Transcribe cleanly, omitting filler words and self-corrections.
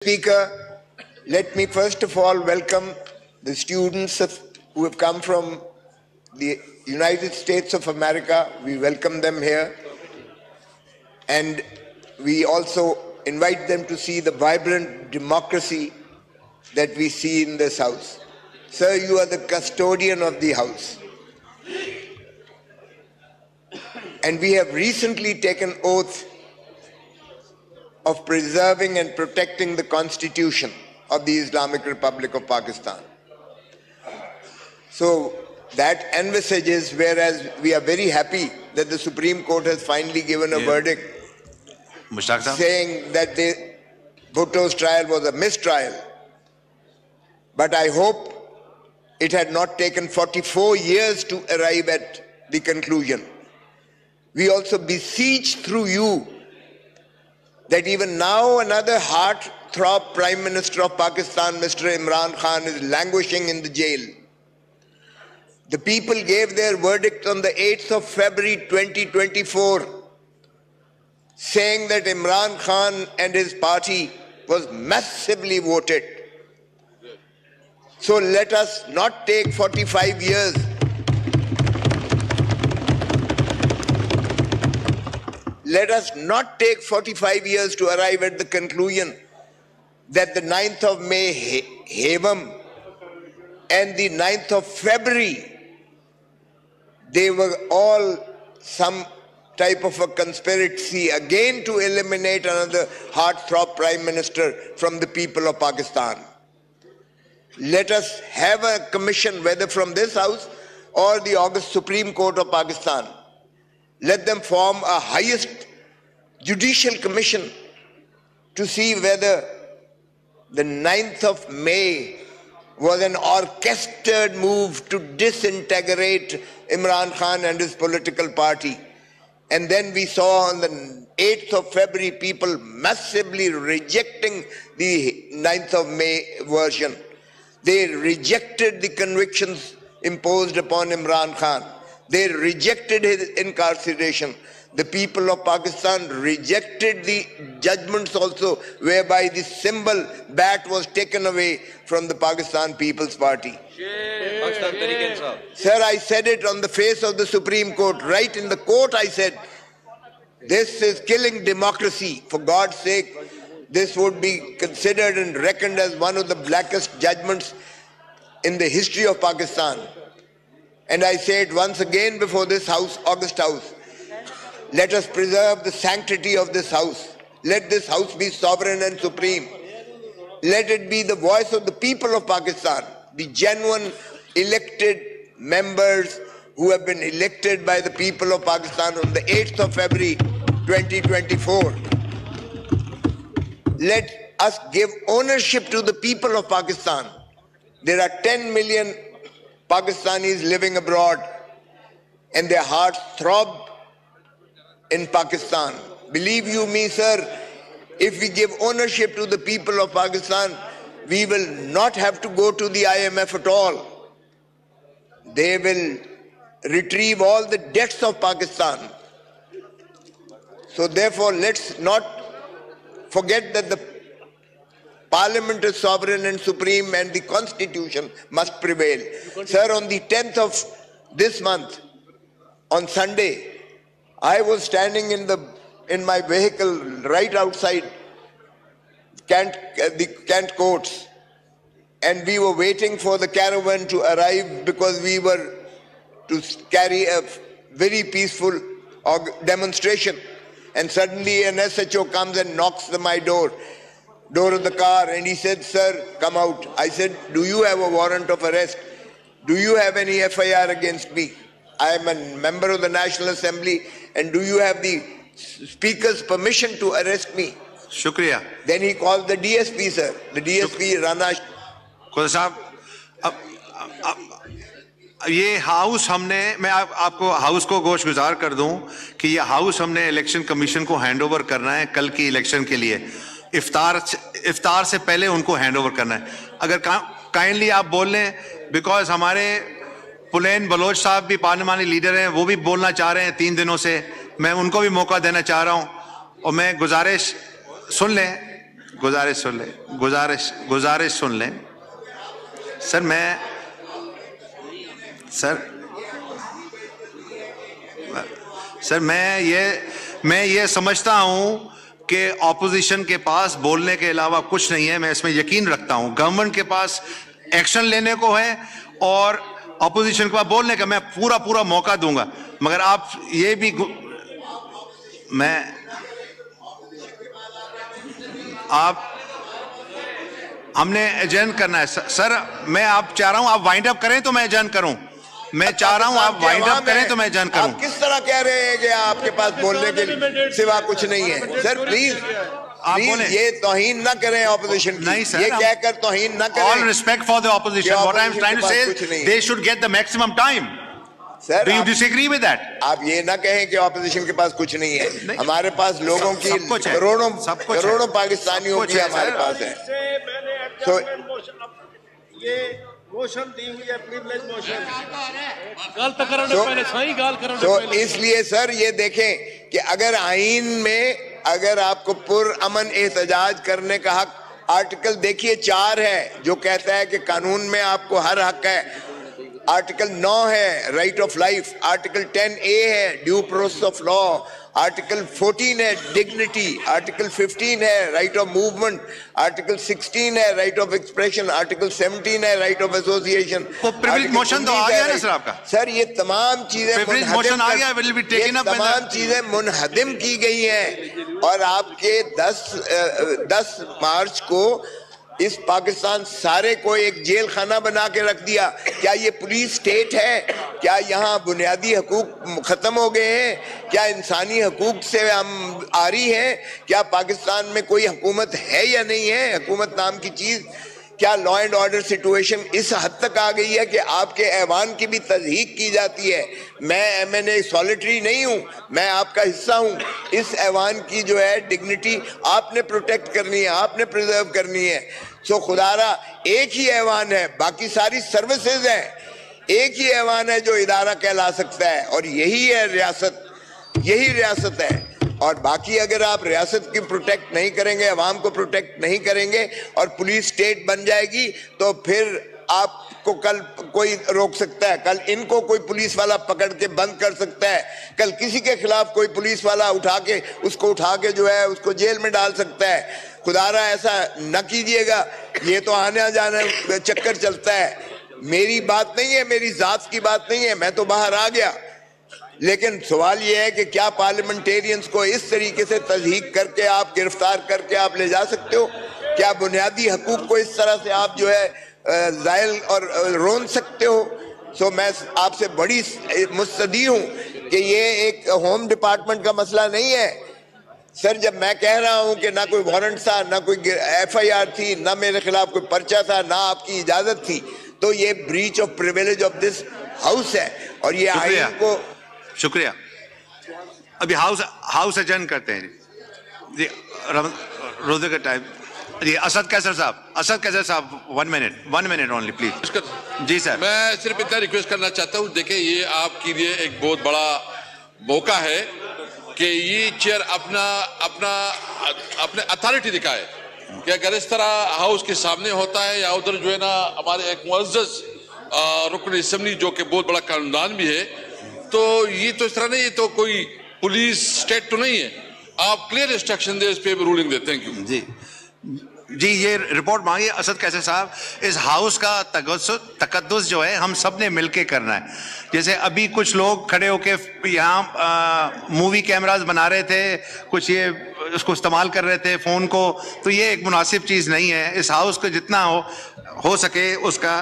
Speaker, let me first of all welcome the students who have come from the United States of America. We welcome them here, and we also invite them to see the vibrant democracy that we see in this house. Sir, you are the custodian of the house. And we have recently taken oath of preserving and protecting the Constitution of the Islamic Republic of Pakistan. So that envisages, whereas we are very happy that the Supreme Court has finally given a verdict saying that the Bhutto's trial was a mistrial. But I hope it had not taken 44 years to arrive at the conclusion. We also beseech through you that even now another heartthrob Prime Minister of Pakistan, Mr. Imran Khan, is languishing in the jail. The people gave their verdict on the 8th of February 2024, saying that Imran Khan and his party was massively voted. So let us not take 45 years. Let us not take 45 years to arrive at the conclusion that the 9th of May, Havam, and the 9th of February, they were all some type of a conspiracy again to eliminate another heartthrob Prime Minister from the people of Pakistan. Let us have a commission, whether from this house or the August Supreme Court of Pakistan. Let them form a highest judicial commission to see whether the 9th of May was an orchestrated move to disintegrate Imran Khan and his political party. And then we saw on the 8th of February people massively rejecting the 9th of May version. They rejected the convictions imposed upon Imran Khan. They rejected his incarceration. The people of Pakistan rejected the judgments also, whereby the symbol bat was taken away from the Pakistan People's Party. Sir, I said it on the face of the Supreme Court. Right in the court I said, this is killing democracy. For God's sake, this would be considered and reckoned as one of the blackest judgments in the history of Pakistan. And I say it once again before this house, August House. Let us preserve the sanctity of this house. Let this house be sovereign and supreme. Let it be the voice of the people of Pakistan, the genuine elected members who have been elected by the people of Pakistan on the 8th of February 2024. Let us give ownership to the people of Pakistan. There are 10 million Pakistanis living abroad, and their hearts throb in Pakistan. Believe you me, sir, if we give ownership to the people of Pakistan, we will not have to go to the IMF at all. They will retrieve all the debts of Pakistan. So therefore, let's not forget that the Parliament is sovereign and supreme, and the Constitution must prevail. Sir, on the 10th of this month, on Sunday, I was standing in my vehicle right outside the Kent courts, and we were waiting for the caravan to arrive because we were to carry a very peaceful demonstration. And suddenly an SHO comes and knocks on my door of the car, and he said, "Sir, come out." I said, "Do you have a warrant of arrest? Do you have any FIR against me? I am a member of the National Assembly, and do you have the Speaker's permission to arrest me?" Shukriya. Then he called the DSP, sir. The DSP Rana. खोसा साहब, ये house हमने, मैं आपको house को गोश गुजार कर दूं कि ये हाउस हमने इलेक्शन कमीशन को हैंड ओवर करना है कल की इलेक्शन के लिए। इफ्तार से पहले उनको हैंड ओवर करना है। अगर काइंडली आप बोल लें, बिकॉज हमारे पुलेन बलोच साहब भी पार्लिमानी लीडर हैं, वो भी बोलना चाह रहे हैं 3 दिनों से। मैं उनको भी मौका देना चाह रहा हूं, और मैं गुजारिश सुन लें गुजारिश सुन लें, गुजारिश सुन लें सर। मैं ये समझता हूं कि ऑपोजिशन के पास बोलने के अलावा कुछ नहीं है। मैं इसमें यकीन रखता हूं गवर्नमेंट के पास एक्शन लेने को है और ऑपोजिशन के पास बोलने का मैं पूरा मौका दूंगा। मगर आप ये भी हमने एजेंट करना है सर। मैं आप चाह रहा हूं आप वाइंड अप करें तो मैं एजेंट करूं। मैं चाह रहा हूं आप वाइंड अप करें तो मैं एजेंट करूं। आप किस तरह कह रहे हैं कि आपके पास बोलने के सिवा कुछ नहीं है? सर प्लीज ये तौहीन ना करें ऑपोजिशन की। नहीं सर, ये कहकर तौहीन ना करें। All respect for the opposition. What I am trying to say is they should get the maximum time. Sir, Do you disagree with that? आप ये ना कहें कि ऑपोजिशन के पास कुछ नहीं है। हमारे पास लोगों की करोड़ों पाकिस्तानियों की हमारे पास है। तो ये मोशन दी हुई है, प्रिविलेज मोशन। गाल तक करने पहले सही गाल करने तो इसलिए सर ये देखें कि अगर आईन में अगर आपको पुरअमन एहतजाज करने का हक, आर्टिकल देखिए 4 है जो कहता है कि कानून में आपको हर हक है। आर्टिकल 9 है right of life, article 10A है due process of law, article 14 है डिग्निटी, आर्टिकल 15 है राइट ऑफ मूवमेंट, आर्टिकल 16 है राइट ऑफ एक्सप्रेशन, आर्टिकल 17 है राइट ऑफ एसोसिएशन। तो प्रिविलेज मोशन तो आ गया ना सर आपका? सर ये तमाम चीजें तमाम चीजें मुनहदिम की गई हैं और आपके 10 मार्च को इस पाकिस्तान सारे को एक जेल खाना बना के रख दिया। क्या ये पुलिस स्टेट है? क्या यहाँ बुनियादी हकूक खत्म हो गए हैं? क्या इंसानी हकूक से हम आरी हैं? क्या पाकिस्तान में कोई हुकूमत है या नहीं है? हुकूमत नाम की चीज, क्या लॉ एंड ऑर्डर सिचुएशन इस हद तक आ गई है कि आपके ऐवान की भी तज़हीक की जाती है? मैं MNA सॉलिटरी नहीं हूँ, मैं आपका हिस्सा हूँ। इस ऐवान की जो है डिग्निटी आपने प्रोटेक्ट करनी है, आपने प्रिजर्व करनी है। सो खुदारा एक ही ऐवान है, बाकी सारी सर्विसेज हैं। एक ही ऐवान है जो इदारा कहला सकता है और यही है रियासत, यही रियासत है। और बाकी अगर आप रियासत की प्रोटेक्ट नहीं करेंगे, अवाम को प्रोटेक्ट नहीं करेंगे और पुलिस स्टेट बन जाएगी तो फिर आपको कल कोई रोक सकता है, कल इनको कोई पुलिस वाला पकड़ के बंद कर सकता है, कल किसी के खिलाफ कोई पुलिस वाला उठा के जो है उसको जेल में डाल सकता है। खुदारा ऐसा न कीजिएगा, ये तो आने जाने चक्कर चलता है। मेरी बात नहीं है, मेरी जात की बात नहीं है, मैं तो बाहर आ गया। लेकिन सवाल ये है कि क्या पार्लियामेंटेरियंस को इस तरीके से तज़हीक करके आप गिरफ्तार करके आप ले जा सकते हो? क्या बुनियादी हकूक को इस तरह से आप जो है ज़ायल और रोन सकते हो? सो मैं आपसे बड़ी मुस्तदी हूँ कि ये एक होम डिपार्टमेंट का मसला नहीं है। सर जब मैं कह रहा हूँ कि ना कोई वारंट था, ना कोई FIR थी, ना मेरे खिलाफ कोई पर्चा था, ना आपकी इजाज़त थी, तो ये breach of privilege of this house है और ये आईन को। शुक्रिया। अभी हाउस एडजर्न करते हैं जी। रोजे का टाइम जी। असद कैसर साहब 1 मिनट ओनली प्लीज। जी सर, मैं सिर्फ इतना रिक्वेस्ट करना चाहता हूँ, देखिए ये आपके लिए एक बहुत बड़ा मौका है कि ये चेयर अपने अथॉरिटी दिखाए कि अगर इस तरह हाउस के सामने होता है या उधर जो है ना हमारे एक मुअज़्ज़ज़ रुकन असेंबली जो कि बहुत बड़ा कानूनदान भी है, तो ये तो इस तरह नहीं, ये तो कोई पुलिस स्टेट तो नहीं है। आप क्लियर इंस्ट्रक्शन दे, इस पे भी रूलिंग दे। थैंक यू जी। ये रिपोर्ट मांगी असद कैसर साहब। इस हाउस का तकद्दुस जो है हम सब ने मिलके करना है। जैसे अभी कुछ लोग खड़े होके यहाँ मूवी कैमरास बना रहे थे, कुछ ये उसको इस्तेमाल कर रहे थे फ़ोन को, तो ये एक मुनासिब चीज़ नहीं है। इस हाउस को जितना हो सके उसका